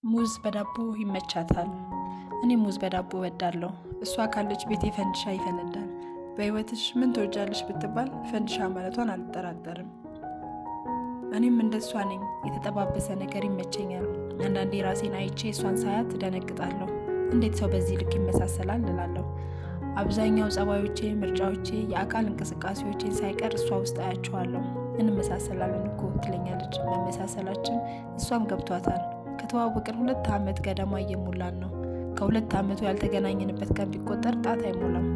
ሙዝ በዳቦ ይመቻታል። እኔ ሙዝ በዳቦ እወዳለሁ። እሷ ካለች ቤቴ ፈንድሻ ይፈነዳል። በህይወትሽ ምን ትወጃለሽ ብትባል ፈንድሻ ማለቷን አልጠራጠርም። እኔም እንደሷ ነኝ። የተጠባበሰ ነገር ይመቸኛል። አንዳንዴ ራሴን አይቼ እሷን ሳያት እደነግጣለሁ። እንዴት ሰው በዚህ ልክ ይመሳሰላል እላለሁ። አብዛኛው ጸባዮቼ፣ ምርጫዎቼ፣ የአካል እንቅስቃሴዎቼን ሳይቀር እሷ ውስጥ አያቸዋለሁ። እንመሳሰላለን እኮ ትለኛለች። መመሳሰላችን እሷም ገብቷታል። ከተዋወቅን 2 ዓመት ገደማ እየሞላን ነው። ከ2 ዓመቱ ያልተገናኘንበት ቀን ቢቆጠር ጣት አይሞላም።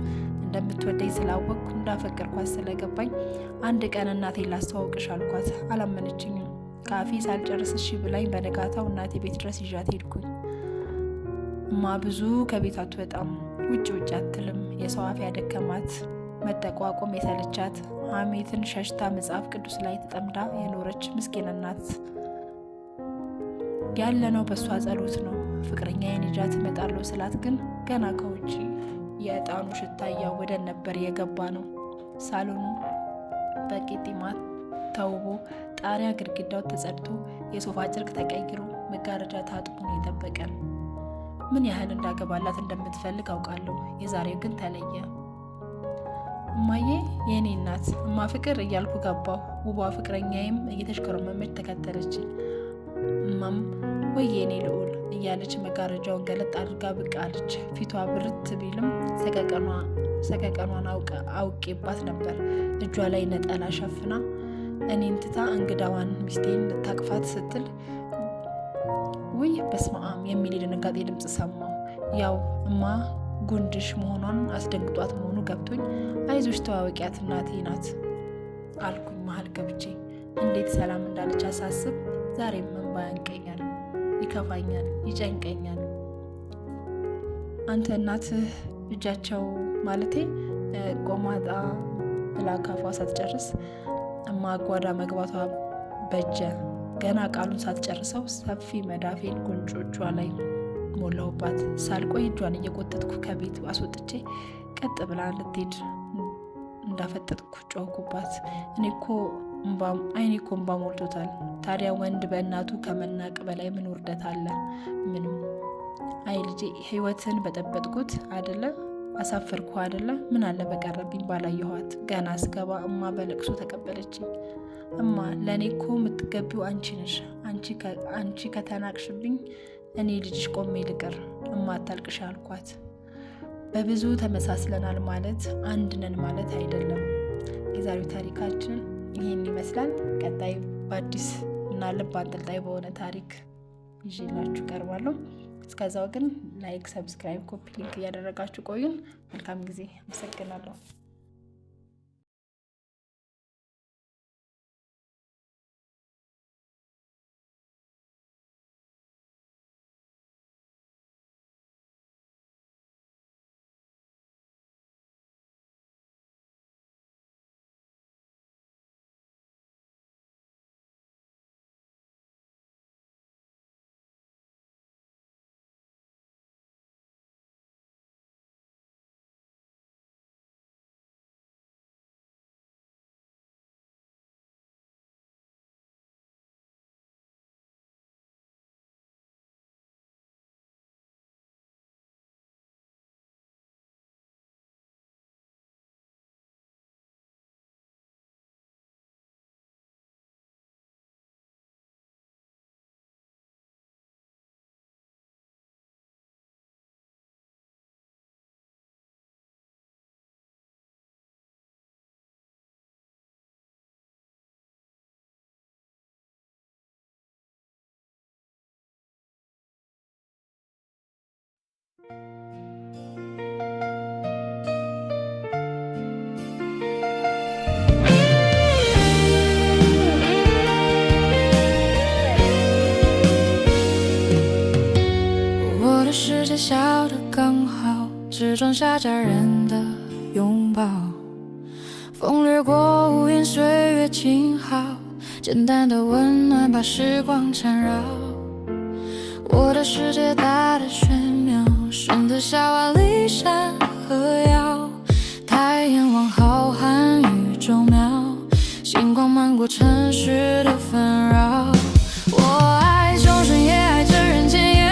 እንደምትወደኝ ስላወቅኩ እንዳፈቀርኳት ስለገባኝ አንድ ቀን እናቴን ላስተዋውቅሽ አልኳት። አላመነችኝም። ከአፌ ሳልጨርስ እሺ ብላኝ በነጋታው እናቴ ቤት ድረስ ይዣት ሄድኩኝ። እማ ብዙ ከቤት አትወጣም፣ ውጭ አትልም። የሰው አፍ ያደከማት፣ መጠቋቆም የሰለቻት፣ ሐሜትን ሸሽታ መጽሐፍ ቅዱስ ላይ ተጠምዳ የኖረች ምስኪን እናት። ያለነው በእሷ ጸሎት ነው። ፍቅረኛዬን ይዣት እመጣለሁ ስላት ግን ገና ከውጭ የዕጣኑ ሽታ እያወደን ነበር የገባ ነው። ሳሎኑ በቄጤማ ተውቦ ጣሪያ ግድግዳው ተጸድቶ የሶፋ ጨርቅ ተቀይሮ መጋረጃ ታጥቦ ነው የጠበቀን። ምን ያህል እንዳገባላት እንደምትፈልግ አውቃለሁ። የዛሬው ግን ተለየ። እማዬ የእኔ እናት፣ እማ ፍቅር እያልኩ ገባሁ። ውቧ ፍቅረኛዬም እየተሽከረመመች ተከተለችኝ። እማም ወይ የኔ ልዑል እያለች መጋረጃውን ገለጥ አድርጋ ብቅ አለች። ፊቷ ብርት ቢልም ሰቀቀኗን አውቄባት ነበር። እጇ ላይ ነጠላ ሸፍና እኔን ትታ እንግዳዋን ሚስቴን ልታቅፋት ስትል ውይ በስመአብ የሚል የድንጋጤ ድምፅ ሰማሁ። ያው እማ ጉንድሽ መሆኗን አስደንግጧት መሆኑ ገብቶኝ አይዞሽ ተዋወቂያት እናቴ ናት አልኩኝ መሀል ገብቼ። እንዴት ሰላም እንዳለች አሳስብ ዛሬም እንባ ያንቀኛል፣ ይከፋኛል፣ ይጨንቀኛል። አንተ እናትህ ልጃቸው ማለቴ ቆማጣ ብላ ካፏ ሳትጨርስ እማ ጓዳ መግባቷ በጀ። ገና ቃሉን ሳትጨርሰው ሰፊ መዳፌን ጉንጮቿ ላይ ሞላሁባት። ሳልቆይ እጇን እየቆጠጥኩ ከቤት አስወጥቼ ቀጥ ብላ ልትሄድ እንዳፈጠጥኩ ጮህኩባት። አይኔ እኮ እንባ ሞልቶታል። ታዲያ ወንድ በእናቱ ከመናቅ በላይ ምን ውርደት አለ? ምንም። አይ ልጄ ህይወትን በጠበጥኩት አደለ? አሳፈርኩ አደለ? ምን አለ በቀረብኝ ባላየኋት። ገና ስገባ እማ በለቅሶ ተቀበለችኝ። እማ ለእኔ እኮ የምትገቢው አንቺ ነሽ። አንቺ ከተናቅሽብኝ እኔ ልጅሽ ቆሜ ልቅር። እማ አታልቅሽ አልኳት። በብዙ ተመሳስለናል ማለት አንድ ነን ማለት አይደለም። የዛሬው ታሪካችን ይህን ይመስላል። ቀጣይ በአዲስ እና ልብ አንጠልጣይ በሆነ ታሪክ ይዤላችሁ ቀርባለሁ። እስከዛው ግን ላይክ፣ ሰብስክራይብ፣ ኮፒ ሊንክ እያደረጋችሁ ቆዩን። መልካም ጊዜ። አመሰግናለሁ።小的刚好，只装下家人的拥抱。风掠过无言，岁月静好，简单的温暖把时光缠绕。我的世界大得玄妙，深得下万里山河遥。太阳往浩瀚宇宙渺，星光漫过城市的纷扰。我爱众生，也爱这人间。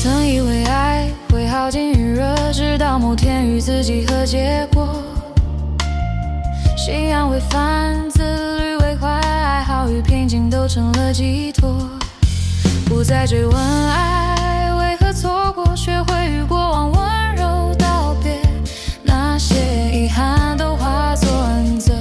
曾以为爱会耗尽余热，直到某天与自己和结果。信仰为范，自律为怀，爱好与平静都成了寄托。不再追问爱为何错过，学会与过往温柔道别，那些遗憾都化作恩泽，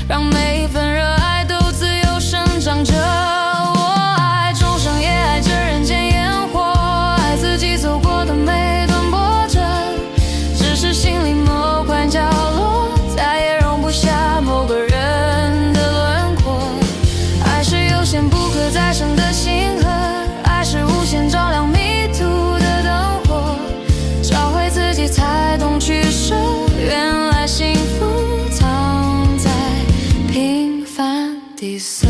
让每一份热爱都自由生长着。我爱众生，也爱这人间烟火，爱自己走过的每段波折，只是心里某块角落再也容不下某个人的轮廓。爱是有限不可再生的星河，爱是无限照亮迷途的灯火，找回自己才懂取舍，原来幸福藏在平凡底色。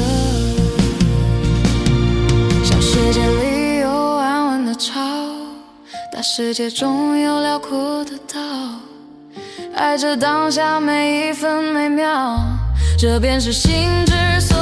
小世界里有安稳的潮，大世界中有辽阔的岛，爱着当下每一分每秒，这便是心之所